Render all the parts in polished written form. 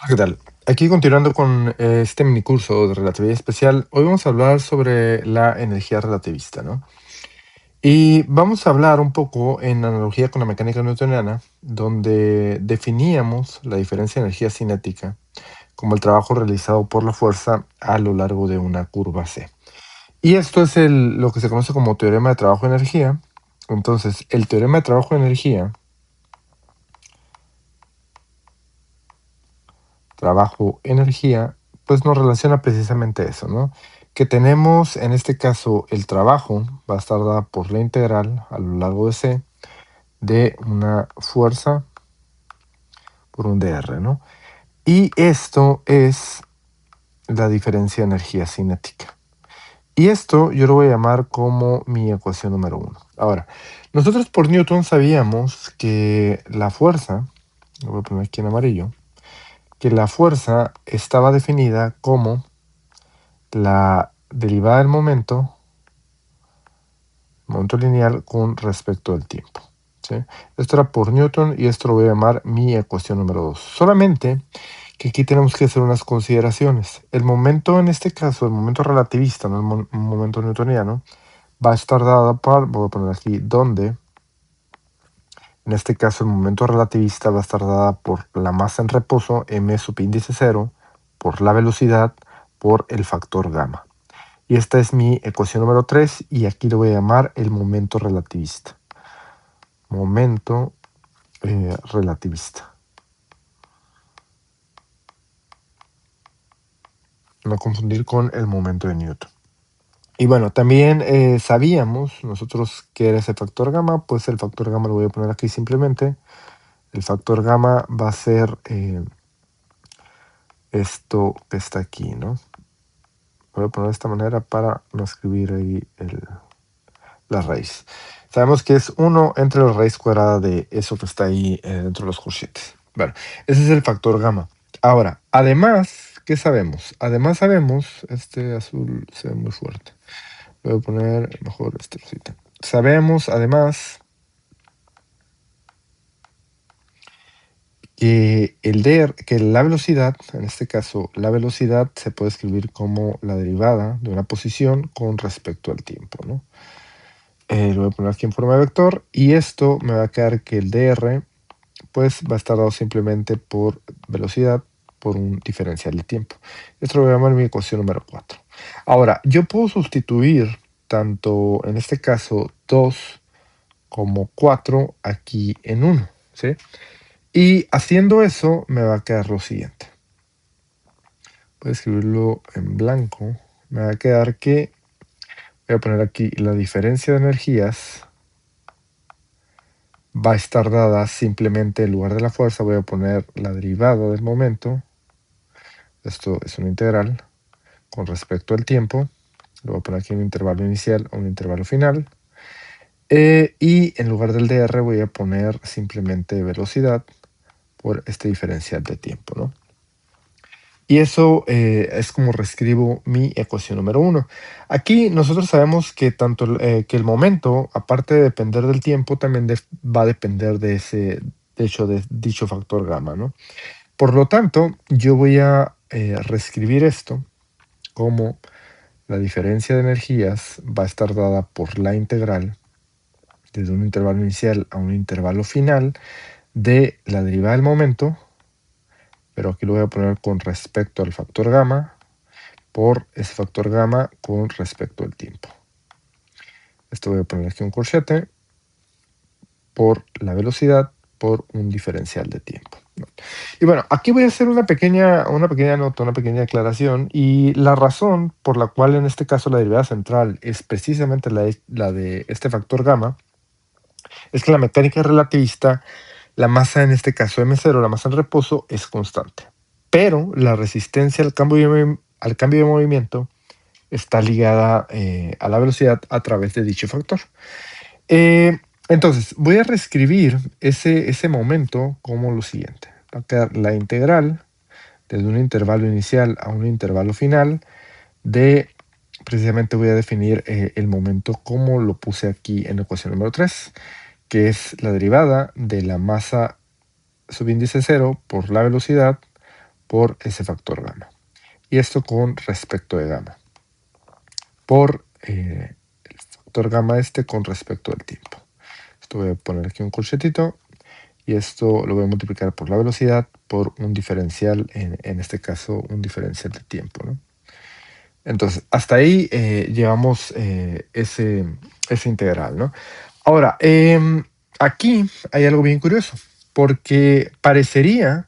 ¿Qué tal? Aquí continuando con este minicurso de relatividad especial, hoy vamos a hablar sobre la energía relativista, ¿no? Y vamos a hablar un poco en analogía con la mecánica newtoniana, donde definíamos la diferencia de energía cinética como el trabajo realizado por la fuerza a lo largo de una curva C. Y esto es lo que se conoce como teorema de trabajo de energía. Entonces, el teorema de trabajo de energía, pues nos relaciona precisamente eso, ¿no? Que tenemos, en este caso, el trabajo va a estar dada por la integral a lo largo de C de una fuerza por un dr, ¿no? Y esto es la diferencia de energía cinética. Y esto yo lo voy a llamar como mi ecuación número 1. Ahora, nosotros por Newton sabíamos que la fuerza, lo voy a poner aquí en amarillo, que la fuerza estaba definida como la derivada del momento lineal con respecto al tiempo, ¿sí? Esto era por Newton y esto lo voy a llamar mi ecuación número 2. Solamente que aquí tenemos que hacer unas consideraciones. El momento, en este caso, el momento relativista, no el momento newtoniano, va a estar dada por, voy a poner aquí, donde, en este caso, el momento relativista va a estar dada por la masa en reposo, m subíndice 0, por la velocidad, por el factor gamma. Y esta es mi ecuación número 3 y aquí le voy a llamar el momento relativista. Momento relativista. No confundir con el momento de Newton. Y bueno, también sabíamos nosotros que era ese factor gamma, pues el factor gamma lo voy a poner aquí simplemente. El factor gamma va a ser esto que está aquí, ¿no? Voy a poner de esta manera para no escribir ahí la raíz. Sabemos que es 1 entre la raíz cuadrada de eso que está ahí dentro de los corchetes. Bueno, ese es el factor gamma. Ahora, además, ¿qué sabemos? Además sabemos, este azul se ve muy fuerte. Voy a poner mejor este rosita. Sabemos, además, que la velocidad, en este caso, la velocidad se puede escribir como la derivada de una posición con respecto al tiempo, ¿no? Lo voy a poner aquí en forma de vector y esto me va a quedar que el dr pues va a estar dado simplemente por velocidad por un diferencial de tiempo. Esto lo voy a llamar mi ecuación número 4. Ahora, yo puedo sustituir tanto en este caso 2 como 4 aquí en 1, ¿sí? Y haciendo eso me va a quedar lo siguiente. Voy a escribirlo en blanco. Me va a quedar que voy a poner aquí la diferencia de energías va a estar dada simplemente en lugar de la fuerza, voy a poner la derivada del momento. Esto es una integral con respecto al tiempo. Lo voy a poner aquí un intervalo inicial o un intervalo final. Y en lugar del dr voy a poner simplemente velocidad por este diferencial de tiempo, ¿no? Y eso es como reescribo mi ecuación número 1. Aquí nosotros sabemos que tanto que el momento, aparte de depender del tiempo, también va a depender de ese, de dicho factor gamma, ¿no? Por lo tanto, yo voy a reescribir esto como la diferencia de energías va a estar dada por la integral desde un intervalo inicial a un intervalo final de la derivada del momento, pero aquí lo voy a poner con respecto al factor gamma, por ese factor gamma con respecto al tiempo. Esto voy a poner aquí un corchete por la velocidad por un diferencial de tiempo. Y bueno, aquí voy a hacer una pequeña nota, una pequeña aclaración, y la razón por la cual en este caso la derivada central es precisamente la de este factor gamma, es que la mecánica relativista, la masa en este caso m0, la masa en reposo, es constante, pero la resistencia al cambio de movimiento está ligada a la velocidad a través de dicho factor. Entonces, voy a reescribir ese momento como lo siguiente. Va a quedar la integral desde un intervalo inicial a un intervalo final de, precisamente voy a definir el momento como lo puse aquí en la ecuación número 3, que es la derivada de la masa subíndice 0 por la velocidad por ese factor gamma. Y esto con respecto de gamma. Por el factor gamma con respecto del tiempo. Esto voy a poner aquí un corchetito. Y esto lo voy a multiplicar por la velocidad por un diferencial, en este caso un diferencial de tiempo, ¿no? Entonces, hasta ahí llevamos ese integral, ¿no? Ahora, aquí hay algo bien curioso, porque parecería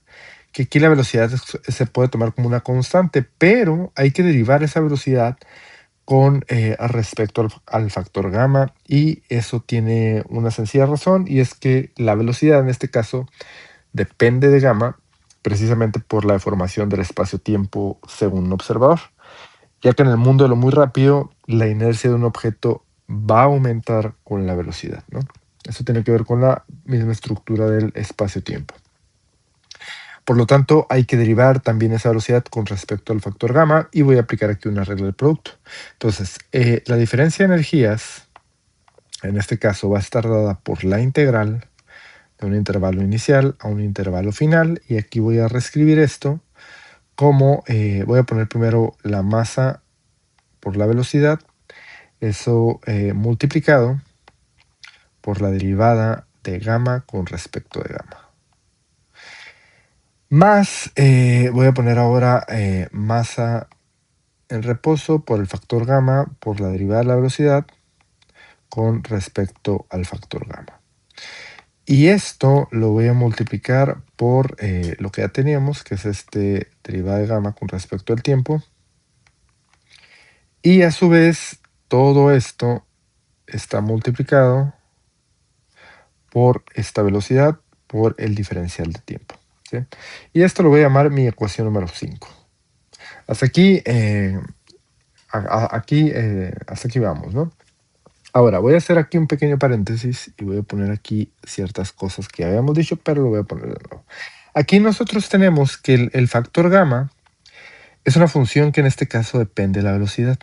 que aquí la velocidad se puede tomar como una constante, pero hay que derivar esa velocidad con respecto al factor gamma, y eso tiene una sencilla razón, y es que la velocidad en este caso depende de gamma precisamente por la deformación del espacio-tiempo según un observador, ya que en el mundo de lo muy rápido la inercia de un objeto va a aumentar con la velocidad, ¿no? Eso tiene que ver con la misma estructura del espacio-tiempo. Por lo tanto, hay que derivar también esa velocidad con respecto al factor gamma, y voy a aplicar aquí una regla del producto. Entonces, la diferencia de energías, en este caso, va a estar dada por la integral de un intervalo inicial a un intervalo final, y aquí voy a reescribir esto como, voy a poner primero la masa por la velocidad, eso multiplicado por la derivada de gamma con respecto de gamma. Más, voy a poner ahora masa en reposo por el factor gamma por la derivada de la velocidad con respecto al factor gamma. Y esto lo voy a multiplicar por lo que ya teníamos, que es derivada de gamma con respecto al tiempo. Y a su vez, todo esto está multiplicado por esta velocidad por el diferencial de tiempo, ¿sí? Y esto lo voy a llamar mi ecuación número 5. Hasta aquí, hasta aquí vamos, ¿no? Ahora, voy a hacer aquí un pequeño paréntesis y voy a poner aquí ciertas cosas que habíamos dicho, pero lo voy a poner de nuevo. Aquí nosotros tenemos que el factor gamma es una función que en este caso depende de la velocidad.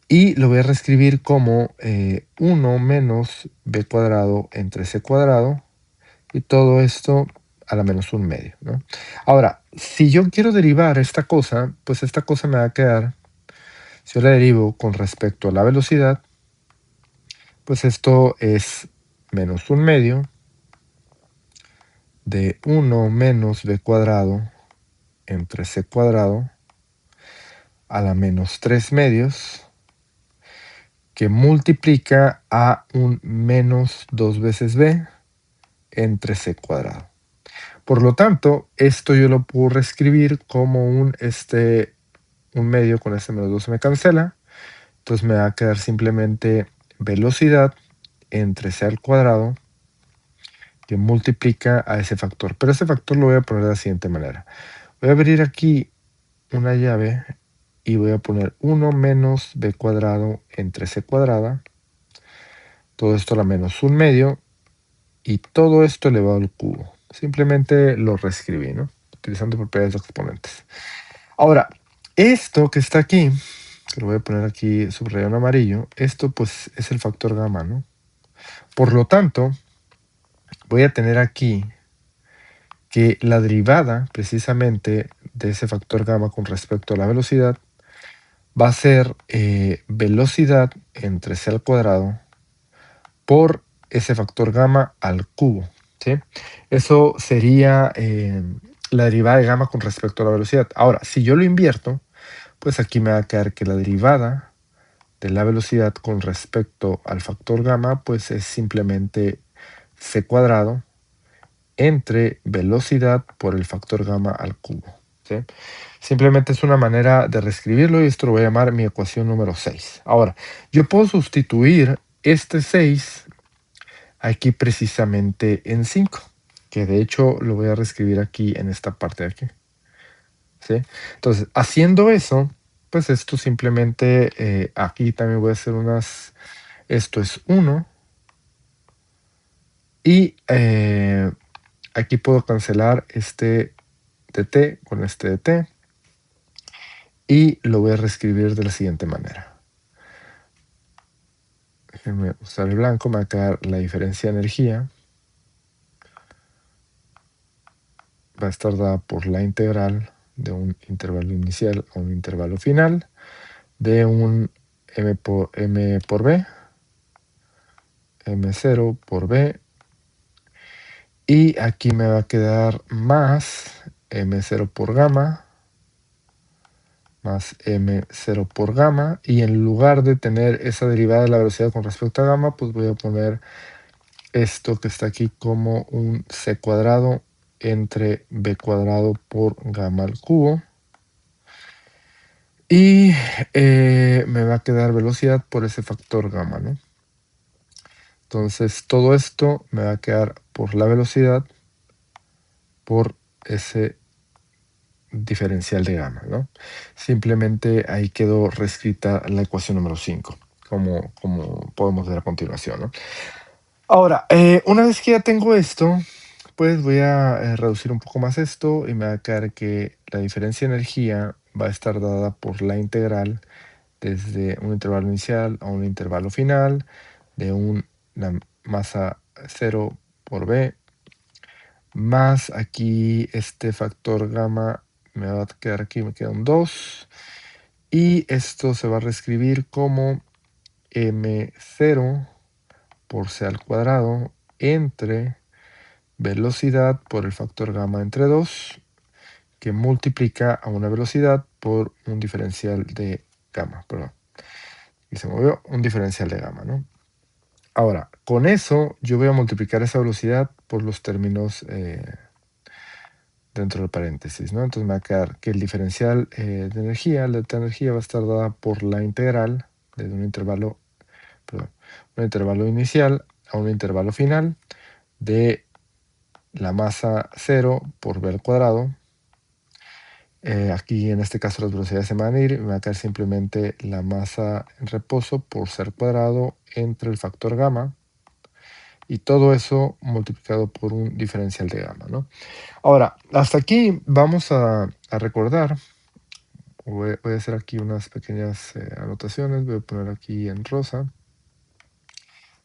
Y lo voy a reescribir como 1 menos b cuadrado entre c cuadrado, y todo esto a la menos 1/2, ¿no? Ahora, si yo quiero derivar esta cosa, pues esta cosa me va a quedar, si yo la derivo con respecto a la velocidad, pues esto es menos 1/2 de 1 menos b cuadrado entre c cuadrado a la menos 3/2, que multiplica a un menos 2 veces b entre c cuadrado. Por lo tanto, esto yo lo puedo reescribir como un medio, con este menos 2 se me cancela, entonces me va a quedar simplemente velocidad entre c al cuadrado, que multiplica a ese factor. Pero ese factor lo voy a poner de la siguiente manera. Voy a abrir aquí una llave y voy a poner 1 menos b cuadrado entre c cuadrada, todo esto a la menos 1/2, y todo esto elevado al cubo. Simplemente lo reescribí, ¿no? Utilizando propiedades de exponentes. Ahora, esto que está aquí, que lo voy a poner aquí subrayado en amarillo, esto pues es el factor gamma, ¿no? Por lo tanto, voy a tener aquí que la derivada precisamente de ese factor gamma con respecto a la velocidad va a ser velocidad entre c al cuadrado por ese factor gamma al cubo, ¿sí? Eso sería la derivada de gamma con respecto a la velocidad. Ahora, si yo lo invierto, pues aquí me va a quedar que la derivada de la velocidad con respecto al factor gamma, pues es simplemente c cuadrado entre velocidad por el factor gamma al cubo, ¿sí? Simplemente es una manera de reescribirlo, y esto lo voy a llamar mi ecuación número 6. Ahora, yo puedo sustituir este 6 aquí precisamente en 5, que de hecho lo voy a reescribir aquí en esta parte de aquí, ¿sí? Entonces, haciendo eso, pues esto simplemente, aquí también voy a hacer esto es 1, y aquí puedo cancelar este dt con este dt, y lo voy a reescribir de la siguiente manera. Déjenme usar el blanco, me va a quedar la diferencia de energía va a estar dada por la integral de un intervalo inicial a un intervalo final de un m por b, m0 por b, y aquí me va a quedar más m0 por gamma, más m0 por gamma, y en lugar de tener esa derivada de la velocidad con respecto a gamma, pues voy a poner esto que está aquí como un c cuadrado entre b cuadrado por gamma al cubo. Y me va a quedar velocidad por ese factor gamma, ¿no? Entonces todo esto me va a quedar por la velocidad por ese diferencial de gamma, ¿no? Simplemente ahí quedó reescrita la ecuación número 5, como podemos ver a continuación, ¿no? Ahora, una vez que ya tengo esto, pues voy a reducir un poco más esto y me va a quedar que la diferencia de energía va a estar dada por la integral desde un intervalo inicial a un intervalo final de una masa 0 por b, más aquí este factor gamma me va a quedar aquí, me queda un 2, y esto se va a reescribir como m0 por c al cuadrado entre velocidad por el factor gamma entre 2, que multiplica a una velocidad por un diferencial de gamma, perdón, y se movió un diferencial de gamma, ¿no? Ahora, con eso yo voy a multiplicar esa velocidad por los términos dentro del paréntesis, ¿no? Entonces me va a quedar que el diferencial de energía, la delta de energía, va a estar dada por la integral desde un intervalo inicial a un intervalo final de la masa 0 por b al cuadrado. Aquí en este caso las velocidades se van a ir y me va a quedar simplemente la masa en reposo por c al cuadrado entre el factor gamma, y todo eso multiplicado por un diferencial de gamma, ¿no? Ahora, hasta aquí vamos a recordar. Voy a hacer aquí unas pequeñas anotaciones. Voy a poner aquí en rosa.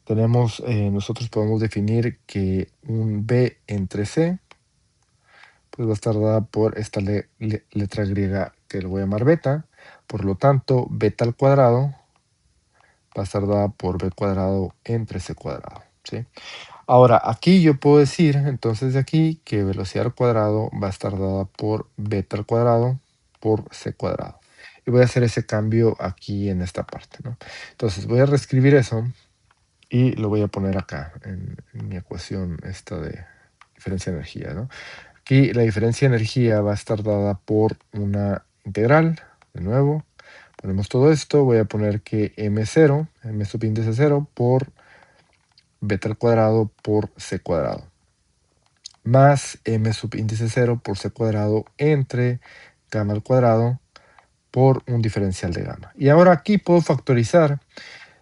Tenemos, nosotros podemos definir que un B entre C, pues va a estar dada por esta letra griega que lo voy a llamar beta. Por lo tanto, beta al cuadrado va a estar dada por B cuadrado entre C cuadrado, ¿sí? Ahora, aquí yo puedo decir, entonces de aquí, que velocidad al cuadrado va a estar dada por beta al cuadrado por c cuadrado. Y voy a hacer ese cambio aquí en esta parte, ¿no? Entonces voy a reescribir eso y lo voy a poner acá en mi ecuación esta de diferencia de energía, ¿no? Aquí la diferencia de energía va a estar dada por una integral, de nuevo. Ponemos todo esto, voy a poner que m0, m subíndice 0, por beta al cuadrado por c cuadrado, más m subíndice 0 por c cuadrado entre gamma al cuadrado por un diferencial de gamma. Y ahora aquí puedo factorizar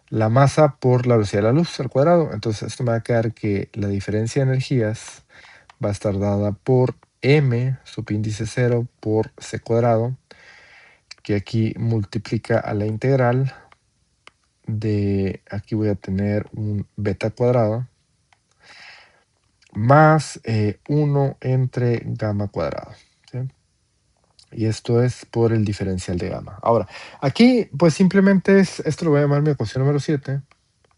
la masa por la velocidad de la luz al cuadrado. Entonces esto me va a quedar que la diferencia de energías va a estar dada por m subíndice 0 por c cuadrado, que aquí multiplica a la integral de, aquí voy a tener un beta cuadrado, más 1 entre gamma cuadrado, ¿sí? Y esto es por el diferencial de gamma. Ahora, aquí pues simplemente esto lo voy a llamar mi ecuación número 7,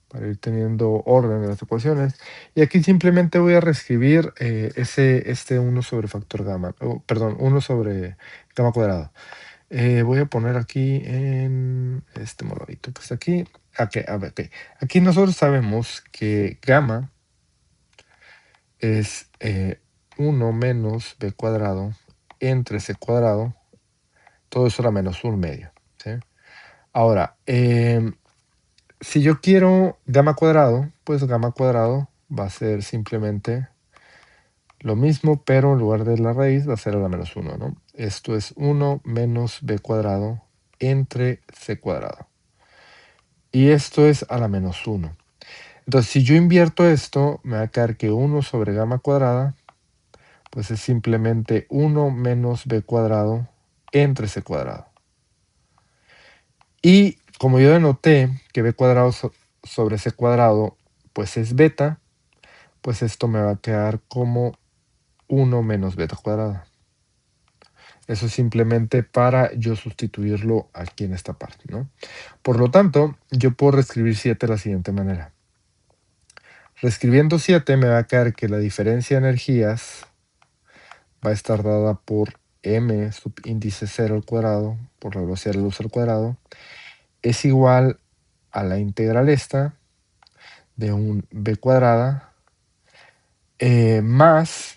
para ir teniendo orden en las ecuaciones. Y aquí simplemente voy a reescribir este 1 sobre factor gamma, perdón, 1 sobre gamma cuadrado. Voy a poner aquí en este moradito que está aquí. Okay, a ver, okay. Aquí nosotros sabemos que gamma es 1 menos b cuadrado entre c cuadrado, todo eso era menos 1 medio, ¿sí? Ahora, si yo quiero gamma cuadrado, pues gamma cuadrado va a ser simplemente lo mismo, pero en lugar de la raíz va a ser a la menos 1, ¿no? Esto es 1 menos b cuadrado entre c cuadrado. Y esto es a la menos 1. Entonces, si yo invierto esto, me va a quedar que 1 sobre gamma cuadrada, pues es simplemente 1 menos b cuadrado entre c cuadrado. Y como yo denoté que b cuadrado sobre c cuadrado, pues es beta, pues esto me va a quedar como 1 menos beta cuadrada. Eso es simplemente para yo sustituirlo aquí en esta parte, ¿no? Por lo tanto, yo puedo reescribir 7 de la siguiente manera. Reescribiendo 7 me va a quedar que la diferencia de energías va a estar dada por m subíndice 0 al cuadrado por la velocidad de la luz al cuadrado es igual a la integral esta de un b cuadrada más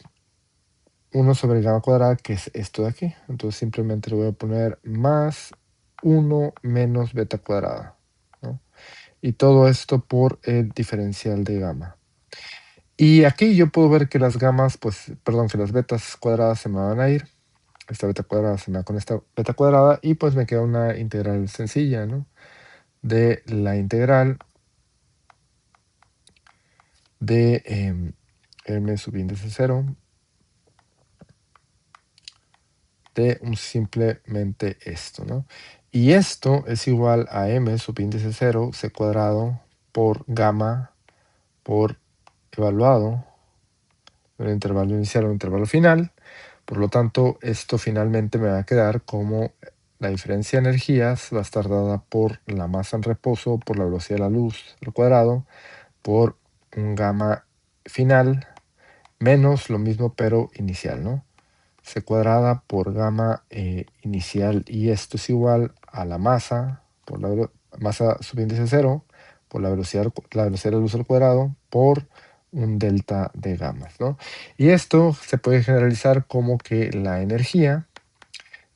1 sobre gamma cuadrada, que es esto de aquí. Entonces simplemente le voy a poner más 1 menos beta cuadrada, ¿no? Y todo esto por el diferencial de gamma. Y aquí yo puedo ver que las gamas, pues, perdón, que las betas cuadradas se me van a ir. Esta beta cuadrada se me va con esta beta cuadrada y pues me queda una integral sencilla, ¿no? De la integral de m subíndice 0 de simplemente esto, ¿no? Y esto es igual a m subíndice 0 c cuadrado por gamma por evaluado en el intervalo inicial o el intervalo final. Por lo tanto, esto finalmente me va a quedar como la diferencia de energías va a estar dada por la masa en reposo, por la velocidad de la luz al cuadrado, por un gamma final, menos lo mismo pero inicial, ¿no? C cuadrada por gamma inicial, y esto es igual a la masa, por la masa subíndice 0, por la velocidad de la luz al cuadrado, por un delta de gamma, ¿no? Y esto se puede generalizar como que la energía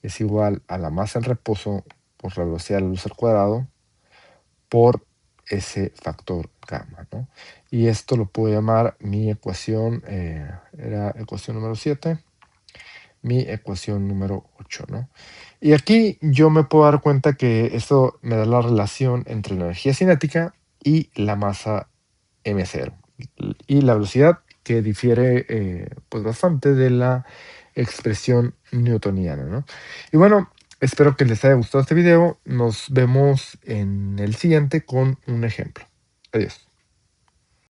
es igual a la masa en reposo por la velocidad de la luz al cuadrado por ese factor gamma, ¿no? Y esto lo puedo llamar mi ecuación, era ecuación número 7, mi ecuación número 8, ¿no? Y aquí yo me puedo dar cuenta que esto me da la relación entre la energía cinética y la masa m0 y la velocidad, que difiere pues bastante de la expresión newtoniana, ¿no? Y bueno, espero que les haya gustado este video. Nos vemos en el siguiente con un ejemplo. Adiós.